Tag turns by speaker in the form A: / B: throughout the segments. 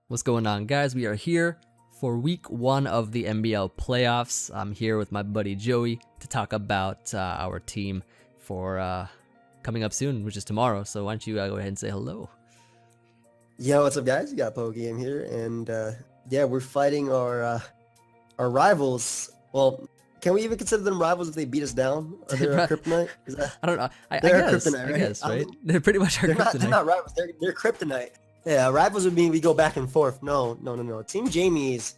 A: What's going on, guys? We are here for week 1 of the MBL playoffs. I'm here with my buddy Joey to talk about our team for coming up soon, which is tomorrow. So why don't you go ahead and say hello?
B: Yo, what's up, guys? You got Pokeaim here, and yeah, we're fighting our rivals. Well, can we even consider them rivals if they beat us down? Are they our kryptonite?
A: I don't know. I
B: they're
A: guess,
B: kryptonite, right?
A: I guess, right? They're pretty much our kryptonite.
B: They're not rivals. They're kryptonite. Yeah, rivals would mean we go back and forth. No. Team Jamie's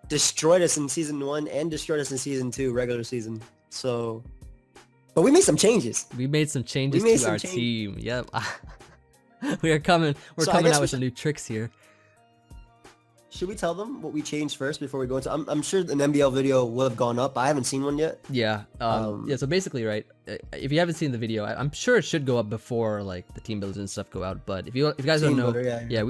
B: destroyed us in season 1 and destroyed us in season 2, regular season. So, but we made some changes.
A: We made some changes to our team. Yep. We're coming out with some new tricks here.
B: Should we tell them what we changed first before we go into? I'm sure an MBL video will have gone up. I haven't seen one yet.
A: Yeah. Yeah. So basically, right. If you haven't seen the video, I'm sure it should go up before like the team builders and stuff go out. But if you guys don't know,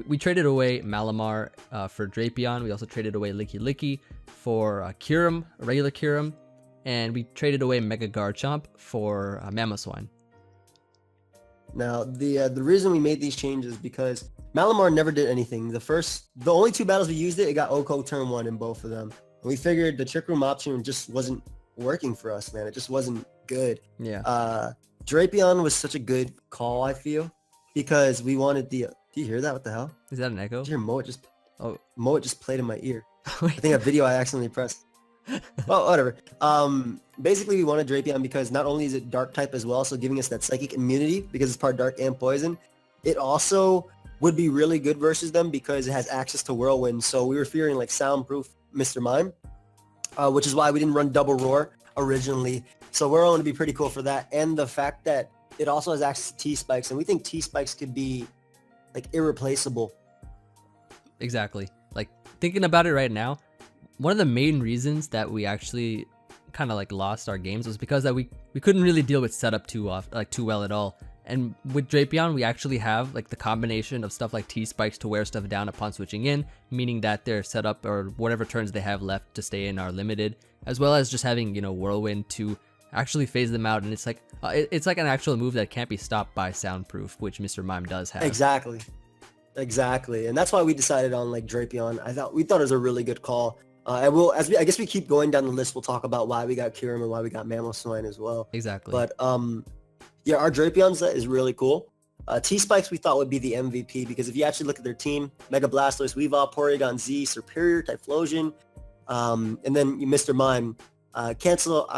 A: we traded away Malamar for Drapion. We also traded away Licky for Kyurem, regular Kyurem, and we traded away Mega Garchomp for Mamoswine.
B: Now the reason we made these changes because Malamar never did anything. The only 2 battles we used it got Oko turn 1 in both of them. And we figured the Trick Room option just wasn't working for us, man. It just wasn't good.
A: Yeah.
B: Drapion was such a good call, I feel, because we wanted the. Do you hear that? What the hell?
A: Is that an echo?
B: Did you hear Moet just? Oh, Moet just played in my ear. I think a video I accidentally pressed. Oh, whatever. Basically, we wanted Drapion because not only is it dark type as well, so giving us that psychic immunity because it's part dark and poison. It also would be really good versus them because it has access to Whirlwind. So we were fearing like soundproof Mr. Mime, which is why we didn't run double roar originally. So Whirlwind would be pretty cool for that. And the fact that it also has access to T-Spikes, and we think T-Spikes could be like irreplaceable.
A: Exactly. Like thinking about it right now, one of the main reasons that we actually kind of like lost our games was because that we couldn't really deal with setup too well at all. And with Drapion, we actually have like the combination of stuff like T-Spikes to wear stuff down upon switching in, meaning that their setup or whatever turns they have left to stay in are limited, as well as just having, you know, Whirlwind to actually phase them out. And it's like an actual move that can't be stopped by Soundproof, which Mr. Mime does have.
B: Exactly. And that's why we decided on like Drapion. We thought it was a really good call. I guess we keep going down the list, we'll talk about why we got Kyurem and why we got Mamoswine as well.
A: Exactly.
B: But yeah, our Drapion set is really cool. T-Spikes we thought would be the MVP because if you actually look at their team, Mega Blastoise, Weavile, Porygon Z, Superior, Typhlosion, and then Mr. Mime, cancel.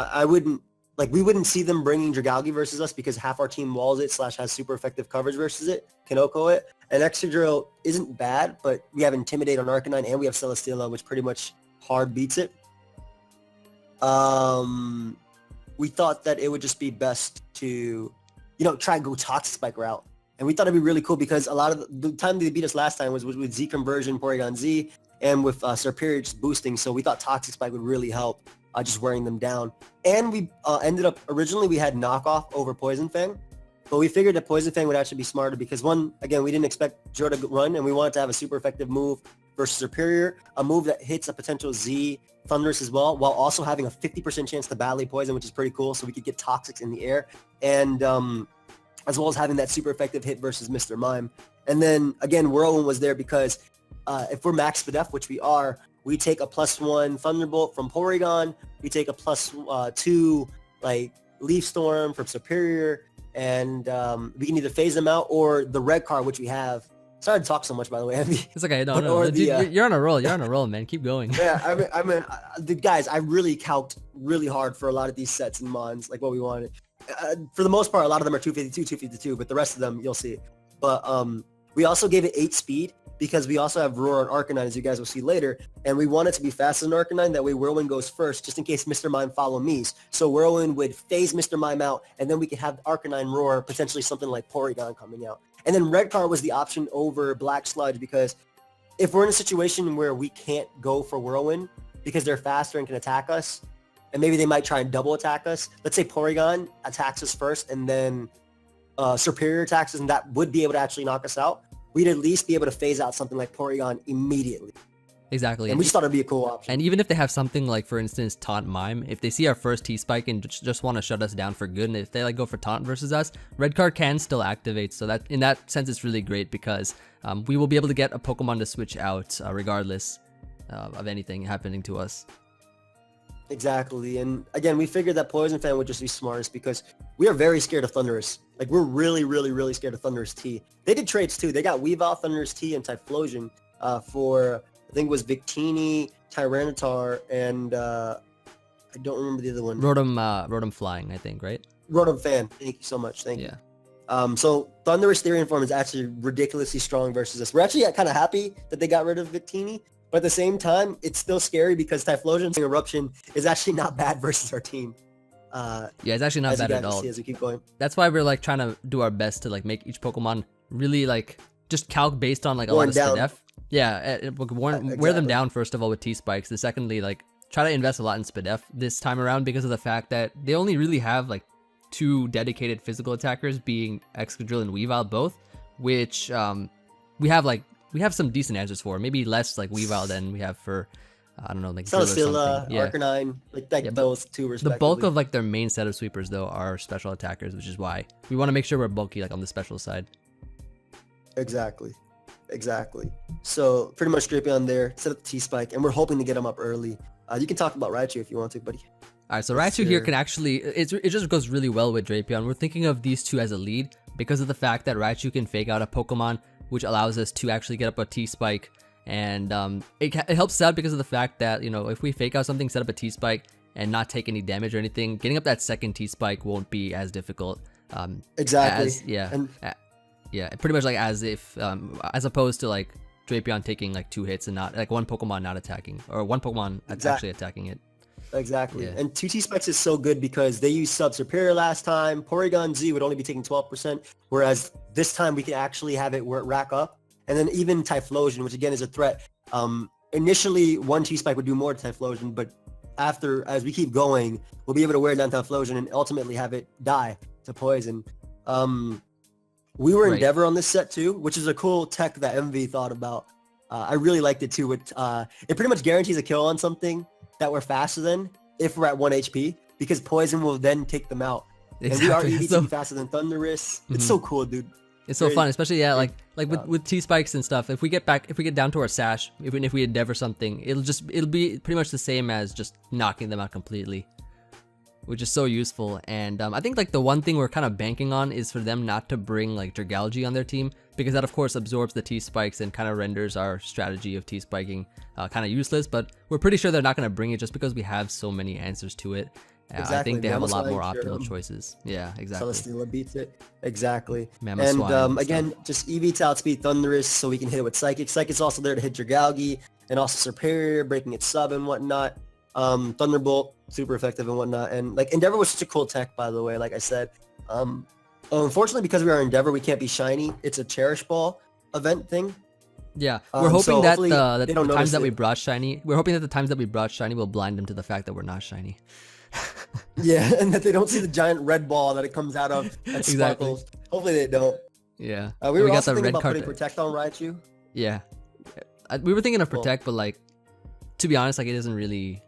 B: We wouldn't see them bringing Dragalge versus us because half our team walls it / has super effective coverage versus it, Kanoko it. And Excadrill isn't bad, but we have Intimidate on Arcanine and we have Celesteela, which pretty much hard beats it. We thought that it would just be best to, you know, try and go Toxic Spike route. And we thought it'd be really cool because a lot of the time they beat us last time was with Z conversion, Porygon Z, and with Superior just boosting. So we thought Toxic Spike would really help just wearing them down. And we ended up, originally we had Knockoff over Poison Fang. But we figured that Poison Fang would actually be smarter because again, we didn't expect Joe to run and we wanted to have a super effective move versus Superior, a move that hits a potential Z Thunderous as well, while also having a 50% chance to Badly Poison, which is pretty cool. So we could get Toxics in the air, and as well as having that super effective hit versus Mr. Mime. And then again, Whirlwind was there because if we're max Spadef, which we are, we take a +1 Thunderbolt from Porygon, we take a +2 like Leaf Storm from Superior, and we can either phase them out or the red card, which we have. Sorry to talk so much, by the way, Emvee.
A: It's okay. No. You're on a roll. You're on a roll, man. Keep going.
B: Yeah, I mean, the guys, I really calced really hard for a lot of these sets and mons, like what we wanted. For the most part, a lot of them are 252, 252, but the rest of them, you'll see. But we also gave it 8 speed because we also have Roar on Arcanine, as you guys will see later, and we want it to be faster than Arcanine. That way Whirlwind goes first, just in case Mr. Mime follow me. So Whirlwind would phase Mr. Mime out, and then we could have Arcanine Roar, potentially something like Porygon coming out. And then Red Card was the option over Black Sludge because if we're in a situation where we can't go for Whirlwind because they're faster and can attack us, and maybe they might try and double attack us. Let's say Porygon attacks us first and then Superior attacks us, and that would be able to actually knock us out. We'd at least be able to phase out something like Porygon immediately.
A: Exactly.
B: And we just thought it'd be a cool option.
A: And even if they have something like, for instance, Taunt Mime, if they see our first T-Spike and just want to shut us down for good, and if they like go for Taunt versus us, Red Card can still activate. So that in that sense, it's really great because we will be able to get a Pokemon to switch out regardless of anything happening to us.
B: Exactly. And again, we figured that Poison Fan would just be smartest because we are very scared of Thundurus. Like, we're really, really, really scared of Thundurus T. They did trades too. They got Weavile, Thundurus T, and Typhlosion for, I think it was Victini, Tyranitar, and I don't remember the other one.
A: Rotom Flying, I think, right?
B: Rotom Fan. Thank you so much. Thank you. So Thundurus Therian form is actually ridiculously strong versus us. We're actually kind of happy that they got rid of Victini, but at the same time, it's still scary because Typhlosion's Eruption is actually not bad versus our team.
A: Yeah, it's actually not bad at all.
B: As we keep going.
A: That's why we're like trying to do our best to like make each Pokemon really like just calc based on like a lot of Spadef. Yeah, wear them down first of all with T-Spikes. And secondly, like try to invest a lot in Spadef this time around because of the fact that they only really have like 2 dedicated physical attackers, being Excadrill and Weavile both, which we have some decent answers for. Maybe less like Weavile than we have for I don't know, like
B: Celesteela, Arcanine, like those 2 respectively.
A: The bulk of like their main set of sweepers though are special attackers, which is why we want to make sure we're bulky like on the special side.
B: Exactly. So pretty much Drapion there, set up the T-Spike, and we're hoping to get him up early. You can talk about Raichu if you want to, buddy.
A: Alright, so Raichu here can actually, it just goes really well with Drapion. We're thinking of these two as a lead because of the fact that Raichu can fake out a Pokemon, which allows us to actually get up a T-Spike. And it helps us out because of the fact that, you know, if we fake out something, set up a T-Spike, and not take any damage or anything, getting up that second T-Spike won't be as difficult.
B: Exactly.
A: Yeah, pretty much like as if, as opposed to like Drapion taking like 2 hits and not, like one Pokemon not attacking, or one Pokemon actually attacking it.
B: Exactly. Yeah. And 2 T-Spikes is so good because they used Sub Superior last time. Porygon Z would only be taking 12%, whereas this time we can actually have it rack up. And then even Typhlosion, which again is a threat. Initially, 1 T-Spike would do more to Typhlosion, but as we keep going, we'll be able to wear down Typhlosion and ultimately have it die to Poison. We were Endeavor on this set too, which is a cool tech that Emvee thought about. I really liked it too. It pretty much guarantees a kill on something that we're faster than if we're at 1 HP, because Poison will then take them out. Exactly. And we are EVT faster than Thundurus. It's so cool, dude.
A: It's so fun, especially with T-Spikes and stuff. If we get down to our Sash, even if we Endeavor something, it'll be pretty much the same as just knocking them out completely, which is so useful. And I think like the one thing we're kind of banking on is for them not to bring like Dragalge on their team, because that of course absorbs the T-Spikes and kind of renders our strategy of T-Spiking kind of useless. But we're pretty sure they're not going to bring it just because we have so many answers to it. Exactly. I think they have a lot more optimal choices. Yeah, exactly.
B: Celesteela beats it. Exactly.
A: Mamoswine
B: and again, just EV to outspeed Thundurus so we can hit it with Psychic. Psychic's also there to hit Dragalge, and also Superior, breaking its sub and whatnot. Thunderbolt, super effective and whatnot. And like Endeavor was such a cool tech, by the way, like I said. Unfortunately, because we are Endeavor, we can't be shiny. It's a Cherish Ball event thing.
A: Yeah, we're hoping that the times that we brought shiny, will blind them to the fact that we're not shiny.
B: Yeah, and that they don't see the giant red ball that it comes out of that sparkles. Exactly. Hopefully they don't.
A: Yeah.
B: We were also thinking about putting Protect on Raichu.
A: Yeah. We were thinking of Protect, but like, to be honest, like it isn't really,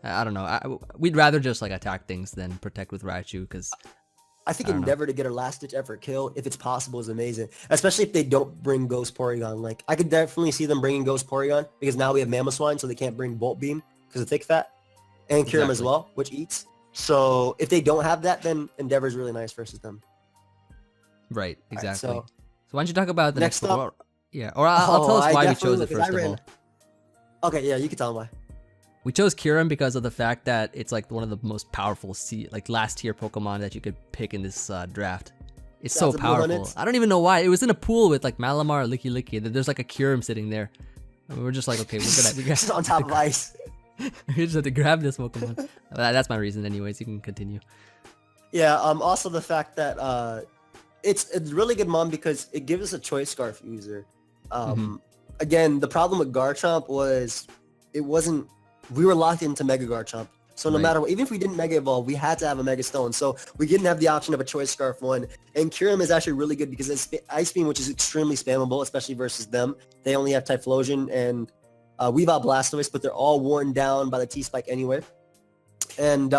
A: I don't know. We'd rather just like attack things than Protect with Raichu, because
B: I think Endeavor to get a last-ditch effort kill, if it's possible, is amazing. Especially if they don't bring Ghost Porygon. Like, I could definitely see them bringing Ghost Porygon, because now we have Mamoswine, so they can't bring Volt Beam because of Thick Fat. And Kyurem as well, which eats. So if they don't have that, then Endeavor's really nice versus them.
A: Right, exactly. Right, so why don't you talk about the next
B: up?
A: Yeah, or I'll tell us why we chose it first of all.
B: Okay, yeah, you can tell them why.
A: We chose Kyurem because of the fact that it's like one of the most powerful last tier Pokemon that you could pick in this draft. It's so powerful. I don't even know why. It was in a pool with like Malamar, Licky Licky. There's like a Kyurem sitting there. And we're just like, okay, we got
B: just on top of ice.
A: We just have to grab this Pokemon. That's my reason anyways. You can continue.
B: Yeah, also the fact that it's really good mon because it gives us a Choice Scarf user. Again, the problem with Garchomp was we were locked into Mega Garchomp. So no matter what, even if we didn't Mega Evolve, we had to have a Mega Stone. So we didn't have the option of a Choice Scarf one. And Kyurem is actually really good because it's Ice Beam, which is extremely spammable, especially versus them. They only have Typhlosion and Weave Out Blastoise, but they're all worn down by the T-Spike anyway. And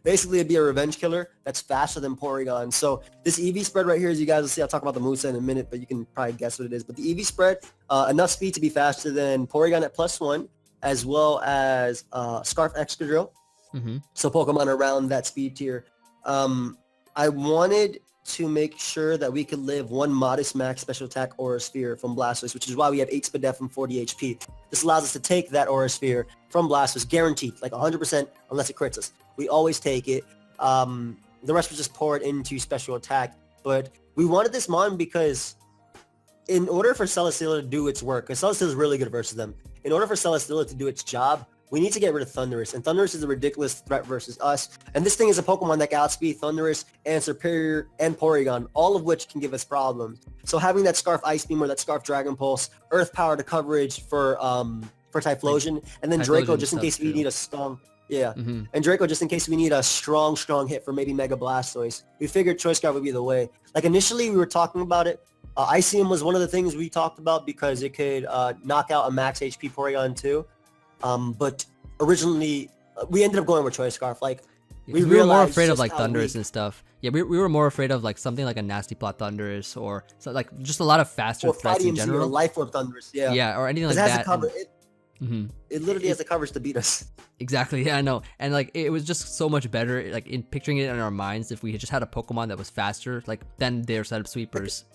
B: basically it'd be a revenge killer that's faster than Porygon. So this EV spread right here, as you guys will see, I'll talk about the moveset in a minute, but you can probably guess what it is. But the EV spread, enough speed to be faster than Porygon at +1, as well as Scarf Excadrill. So Pokemon around that speed tier. I wanted to make sure that we could live one modest max special attack Aura Sphere from Blastoise, which is why we have 8 Spadef and 40 HP. This allows us to take that Aura Sphere from Blastoise, guaranteed, like 100%, unless it crits us. We always take it. The rest was just poured into special attack. But we wanted this Mon because in order for Celesteela to do its work, because Celesteela is really good versus them, in order for Celesteela to do its job, we need to get rid of Thundurus, and Thundurus is a ridiculous threat versus us. And this thing is a Pokemon that can outspeed Thundurus and Superior and Porygon, all of which can give us problems. So having that Scarf Ice Beam or that Scarf Dragon Pulse, Earth Power to coverage for Typhlosion, and then Draco just in case we need a strong, and Draco just in case we need a strong hit for maybe Mega Blastoise. We figured Choice Scarf would be the way. Like initially we were talking about it. Icium was one of the things we talked about because it could knock out a max HP Porygon too. But originally we ended up going with Choice Scarf. Like
A: we were more afraid of like Thundurus and stuff. Yeah, we were more afraid of like something like a Nasty Plot Thundurus or so, like just a lot of faster threats in general.
B: Or Life Orb Thundurus, yeah,
A: or anything like that.
B: It literally has the coverage to beat us.
A: Exactly, yeah, I know. And like it was just so much better, like in picturing it in our minds, if we had just had a Pokemon that was faster, like than their setup sweepers.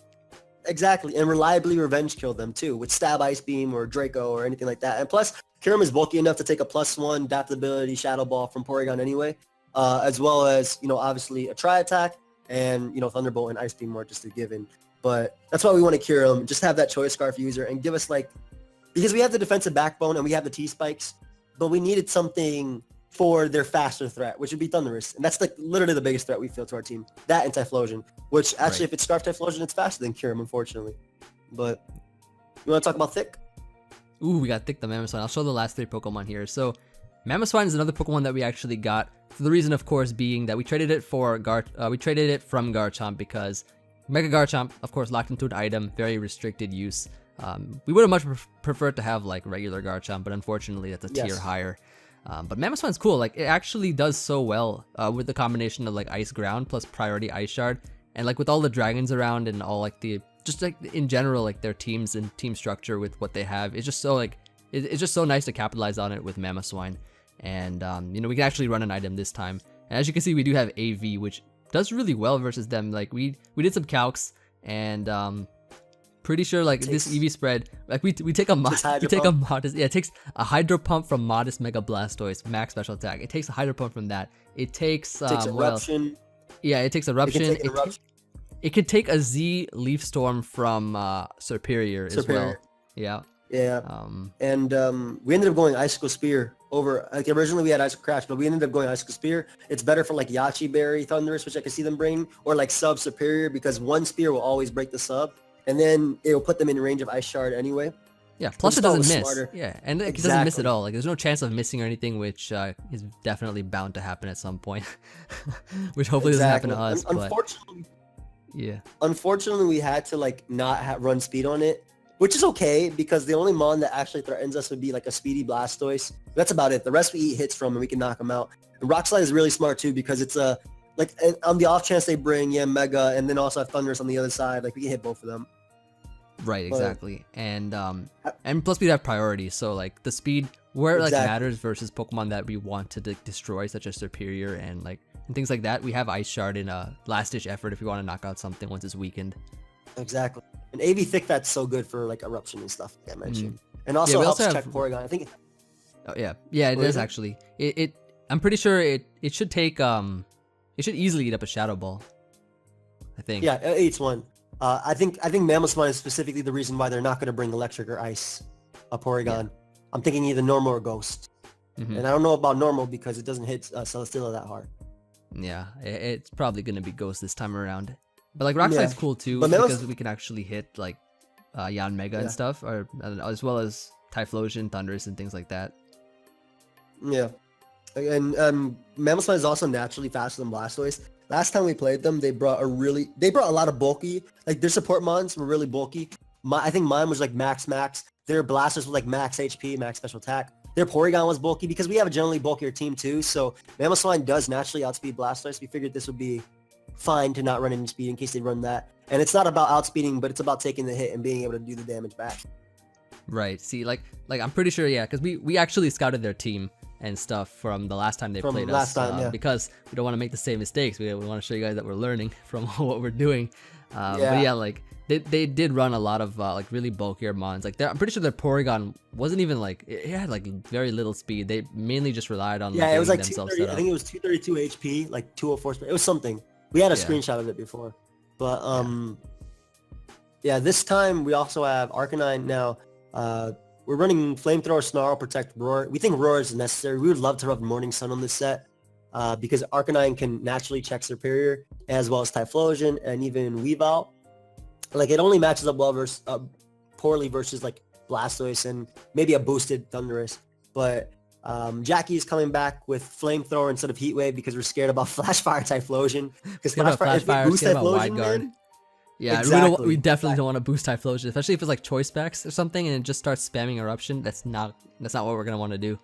B: Exactly, and reliably revenge kill them too with Stab Ice Beam or Draco or anything like that. And plus, Kyurem is bulky enough to take a +1 adaptability Shadow Ball from Porygon anyway, as well as, you know, obviously a Tri-Attack and, you know, Thunderbolt and Ice Beam were just a given. But that's why we want to Kyurem, just have that Choice Scarf user and give us like, because we have the defensive backbone and we have the T-Spikes, but we needed something for their faster threat, which would be Thundurus. And that's like literally the biggest threat we feel to our team. That and Typhlosion, which actually if it's Scarf Typhlosion, it's faster than Kyurem, unfortunately. But you want to talk about Thick?
A: Ooh, we got Thick the Mamoswine. I'll show the last 3 Pokemon here. So Mamoswine is another Pokemon that we actually got for the reason, of course, being that we traded it for we traded it from Garchomp because Mega Garchomp, of course, locked into an item, very restricted use. We would have much preferred to have like regular Garchomp, but unfortunately that's a tier higher. But Mamoswine's cool. Like it actually does so well with the combination of like Ice Ground plus Priority Ice Shard, and like with all the dragons around and all like the just like in general like their teams and team structure with what they have. It's just so like it's just so nice to capitalize on it with Mamoswine. And you know, we can actually run an item this time. And as you can see, we do have AV, which does really well versus them. Like we did some calcs and pretty sure like this EV spread, like we take a modest, it takes a Hydro Pump from modest Mega Blastoise max special attack. It takes a Hydro Pump from that. It takes
B: Eruption.
A: Yeah, it takes Eruption. It could take a Z Leaf Storm from Superior as well. Yeah.
B: Yeah. And we ended up going Icicle Spear over. Like originally we had Icicle Crash, but we ended up going Icicle Spear. It's better for like Yachi Berry Thundurus, which I can see them bring, or like Sub Superior, because one Spear will always break the sub, and then it will put them in range of Ice Shard anyway.
A: Yeah. Plus it doesn't miss. Smarter. Yeah, and it doesn't miss at all. Like there's no chance of missing or anything, which is definitely bound to happen at some point, which hopefully doesn't happen to us.
B: Unfortunately.
A: Yeah.
B: Unfortunately, we had to like not run speed on it, which is okay because the only Mon that actually threatens us would be like a speedy Blastoise. That's about it. The rest we eat hits from and we can knock them out. And Rock Slide is really smart too because it's like on the off chance they bring Mega and then also have Thundurus on the other side, like we can hit both of them.
A: Right, exactly. And plus we have priority, so like the speed where it like matters versus Pokemon that we want to destroy, such as Superior and like and things like that. We have Ice Shard in a last ditch effort if we want to knock out something once it's weakened.
B: Exactly. And AV Thick Fat's so good for like Eruption and stuff like I mentioned. And also helps check Porygon. I think
A: it is actually. I'm pretty sure it should take it should easily eat up a Shadow Ball, I think.
B: Yeah, it eats one. I think Mamoswine is specifically the reason why they're not going to bring Electric or Ice a Porygon. Yeah. I'm thinking either Normal or Ghost. And I don't know about Normal because it doesn't hit Celesteela that hard.
A: Yeah, it's probably going to be Ghost this time around. But like Rock Slide's cool too because we can actually hit like Yanmega and stuff, or as well as Typhlosion, Thundurus, and things like that. Yeah,
B: and Mamoswine is also naturally faster than Blastoise. Last time we played them, they brought a lot of bulky. Like their support mons were really bulky. I think mine was like max. their Blasters with like max HP, max special attack. Their Porygon was bulky because we have a generally bulkier team too. So Mamoswine does naturally outspeed Blastoise. We figured this would be fine to not run any speed in case they run that. And it's not about outspeeding, but it's about taking the hit and being able to do the damage back.
A: Right. See, like I'm pretty sure, yeah, because we actually scouted their team and stuff from the last time they played us. Because we don't want to make the same mistakes. We want to show you guys that we're learning from what we're doing. But yeah, like they did run a lot of like really bulkier mons. Like I'm pretty sure their Porygon wasn't even like it had like very little speed. They mainly just relied on
B: it was like 230. I think it was 232 HP, like 204 speed. It was something. We had a screenshot of it before, but yeah. This time we also have Arcanine now. We're running Flamethrower, Snarl, Protect, Roar. We think Roar is necessary. We would love to run Morning Sun on this set because Arcanine can naturally check Superior as well as Typhlosion and even Weavile. Like it only matches up well versus poorly versus like Blastoise and maybe a boosted Thundurus. But Jackie is coming back with Flamethrower instead of Heat Wave because we're scared about Flash Fire Typhlosion. Because Flash Fire boost Typhlosion, man.
A: Yeah, exactly. we definitely don't want to boost Typhlosion, especially if it's like Choice Specs or something and it just starts spamming Eruption. That's not what we're gonna want to do.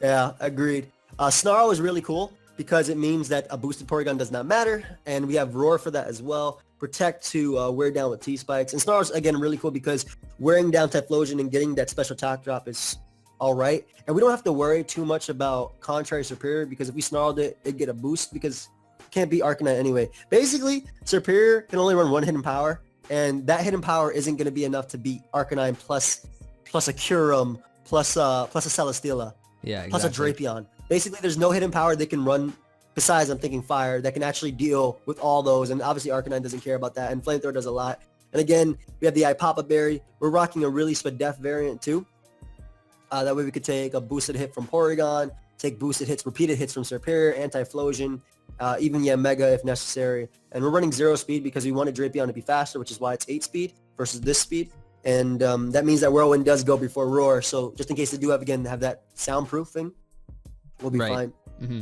B: Yeah, agreed. Snarl is really cool because it means that a boosted Porygon does not matter, and we have Roar for that as well. Protect to wear down with T-Spikes. And Snarl's, again, really cool because wearing down Typhlosion and getting that special attack drop is all right. And we don't have to worry too much about Contrary Superior because if we Snarled it, it'd get a boost because it can't beat Arcanine anyway. Basically, Superior can only run one hidden power, and that hidden power isn't going to be enough to beat Arcanine plus a Kyurem plus a Celesteela.
A: Yeah, exactly.
B: Plus a Drapion. Basically, there's no hidden power they can run besides, I'm thinking, Fire, that can actually deal with all those. And obviously, Arcanine doesn't care about that. And Flamethrower does a lot. And again, we have the Ipapa Berry. We're rocking a really Spadef variant too. That way we could take a boosted hit from Porygon, take boosted hits, repeated hits from Superior, Anti-Flosion, even Mega if necessary. And we're running 0 speed because we wanted Drapion to be faster, which is why it's 8 speed versus this speed. And that means that Whirlwind does go before Roar. So just in case they do have that soundproofing, we'll be fine.
A: Mm-hmm.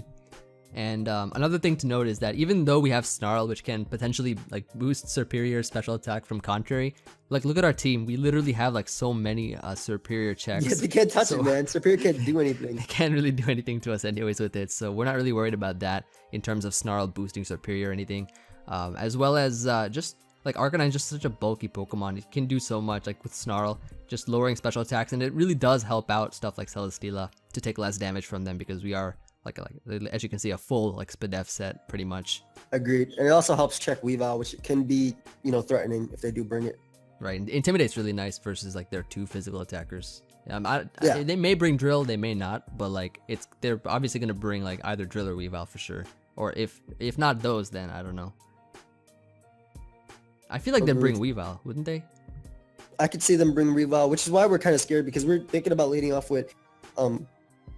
A: And another thing to note is that even though we have Snarl, which can potentially like boost Superior special attack from Contrary, like look at our team. We literally have like so many Superior checks.
B: Yeah, they can't touch it, man. Superior can't do anything.
A: They can't really do anything to us anyways with it. So we're not really worried about that in terms of Snarl boosting Superior or anything. As well as just like Arcanine is just such a bulky Pokemon. It can do so much like with Snarl, just lowering special attacks. And it really does help out stuff like Celesteela to take less damage from them because we are like as you can see, a full like Spadef set pretty much.
B: Agreed. And it also helps check Weavile, which can be, threatening if they do bring it.
A: Right. Intimidate's really nice versus like their 2 physical attackers. They may bring Drill, they may not, but like they're obviously gonna bring like either Drill or Weavile for sure. Or if not those, then I don't know. I feel like they'd bring Weavile, wouldn't they?
B: I could see them bring Weavile, which is why we're kind of scared because we're thinking about leading off with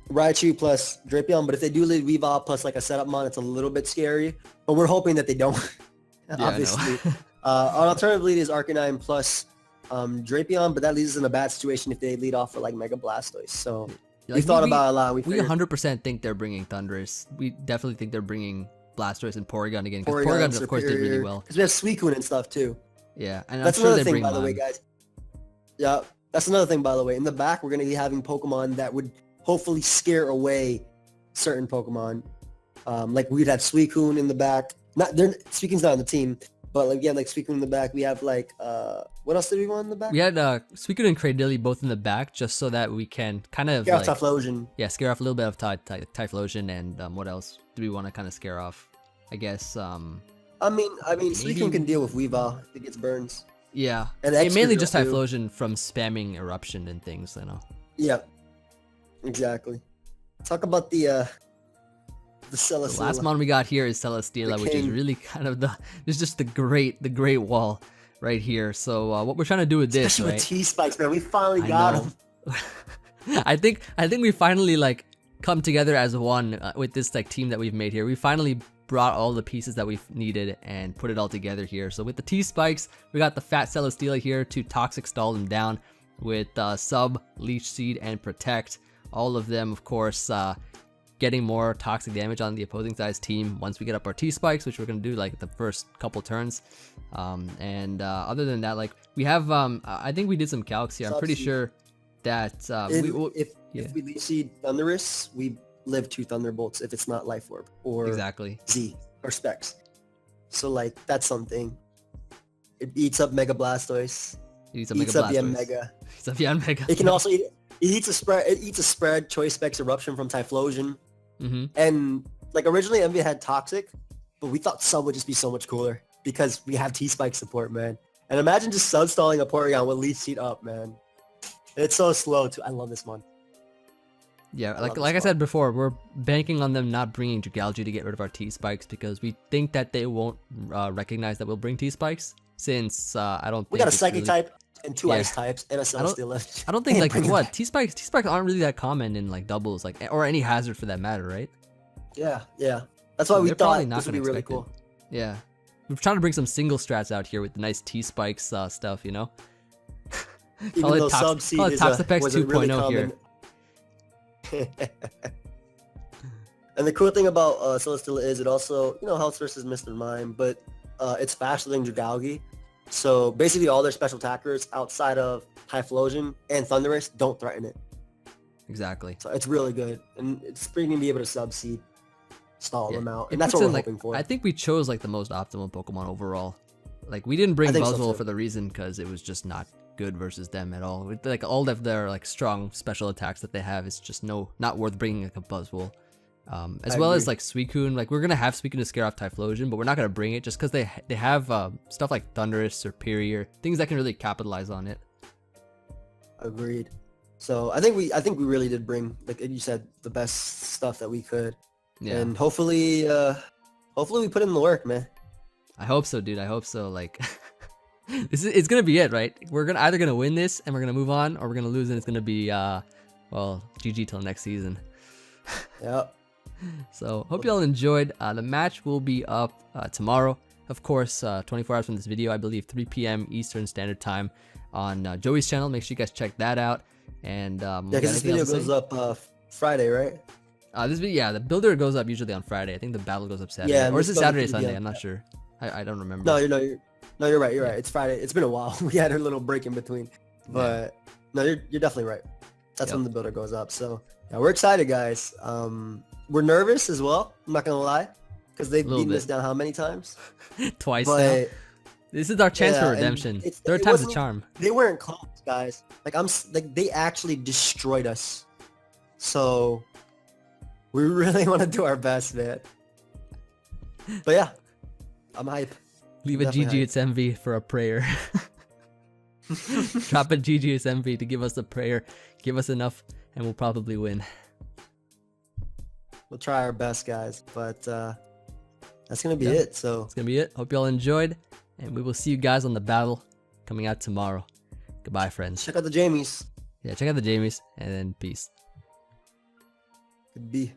B: Raichu plus Drapion, but if they do lead Weavile plus like a setup mon, it's a little bit scary. But we're hoping that they don't. Obviously. Our alternative lead is Arcanine plus Drapion, but that leaves us in a bad situation if they lead off with like Mega Blastoise. So we thought about a lot. We 100%
A: think they're bringing Thundurus. We definitely think they're bringing Blastoise and Porygon again. Because Porygon, of course, did really well.
B: Because we have Suicune and stuff too.
A: Yeah, and
B: that's another thing, by the way, guys. Yeah, that's another thing, by the way. In the back, we're going to be having Pokemon that would hopefully scare away certain Pokemon. Like we'd have Suicune in the back. Suicune's not on the team, but like Suicune in the back. We have like what else did we want in the back?
A: We had Suicune and Cradilly both in the back, just so that we can kind of
B: scare off Typhlosion.
A: Yeah, scare off a little bit of Typhlosion, and what else do we want to kind of scare off? I guess. I
B: mean, Suicune can deal with Weavile if it gets burns.
A: Yeah, and mainly just Typhlosion from spamming Eruption and things,
B: Yeah. Exactly. Talk about the Celesteela.
A: The last mon we got here is Celesteela, which is really kind of the great wall right here. So what we're trying to do with this,
B: especially with T-Spikes, man, we finally got him.
A: I think we finally like come together as one with this like team that we've made here. We finally brought all the pieces that we've needed and put it all together here. So with the T-Spikes, we got the fat Celesteela here to Toxic Stall them down with Sub, Leech Seed, and Protect. All of them, of course, getting more toxic damage on the opposing side's team once we get up our T-spikes, which we're gonna do like the first couple turns. Other than that, like we have, I think we did some calcs here. I'm pretty sure that
B: if we lead seed Thunderous, we live 2 Thunderbolts if it's not Life Orb or
A: exactly
B: Z or Specs. So like that's something. It eats up Mega Blastoise.
A: Eats
B: up Yanmega.
A: Eats up Yanmega.
B: It can also eat. It eats a spread. Choice Specs Eruption from Typhlosion. And like originally Emvee had Toxic, but we thought Sub would just be so much cooler because we have T-Spike support, man. And imagine just Sub stalling a Porygon with lead seed up, man. It's so slow too. I love this one.
A: Yeah, like I said before, we're banking on them not bringing Dragalge to get rid of our T-Spikes because we think that they won't recognize that we'll bring T-Spikes since I don't think
B: we got a Psychic type and 2 Ice types and a Celesteela.
A: I don't think like what T-Spikes aren't really that common in like doubles like or any hazard for that matter, right?
B: Yeah. That's why we thought this would be really cool.
A: Yeah, we're trying to bring some single strats out here with the nice T-Spikes stuff, you know.
B: Even though Sub-Seed was a really
A: 2.0
B: common
A: here.
B: And the cool thing about Celesteela is it also, helps versus Mr. Mime, but it's faster than Dragalge. So basically all their special attackers outside of Typhlosion and Thunderous don't threaten it.
A: Exactly.
B: So it's really good. And it's pretty going to be able to Sub-Seed, stall them out. And that's what we're hoping for.
A: I think we chose like the most optimal Pokemon overall. Like we didn't bring Buzzwole for the reason because it was just not good versus them at all. Like all of their like strong special attacks that they have is just not worth bringing like a Buzzwole. As well as like Suicune, like we're gonna have Suicune to scare off Typhlosion, but we're not gonna bring it just because they have stuff like Thunderous, Superior, things that can really capitalize on it.
B: Agreed. So I think we really did bring, like you said, the best stuff that we could. Yeah. And hopefully we put in the work, man.
A: I hope so, dude. I hope so. Like it's gonna be it, right? We're either gonna win this and we're gonna move on, or we're gonna lose and it's gonna be well, GG till next season.
B: Yep.
A: So hope you all enjoyed. The match will be up tomorrow, of course, 24 hours from this video, I believe 3 p.m. Eastern Standard Time on Joey's channel. Make sure you guys check that out. And
B: because this video goes up Friday, right?
A: The builder goes up usually on Friday. I think the battle goes up Saturday, or is it Saturday or Sunday? I'm not sure. I don't remember.
B: No, you're right. You're right. It's Friday. It's been a while. We had a little break in between, but no, you're definitely right. That's when the builder goes up. So yeah, we're excited, guys. We're nervous as well. I'm not gonna lie, because they've beaten us down how many times?
A: Twice now. This is our chance for redemption. Third time's the charm.
B: They weren't close, guys. They actually destroyed us. So we really want to do our best, man. But yeah, I'm hype.
A: Leave a GG it's Emvee for a prayer. Drop a GG it's Emvee to give us a prayer. Give us enough and we'll probably win.
B: We'll try our best, guys. But that's going to be it. So
A: it's going to be it. Hope you all enjoyed. And we will see you guys on the battle coming out tomorrow. Goodbye, friends.
B: Check out the Jamies.
A: Yeah, check out the Jamies. And then peace.
B: Goodbye.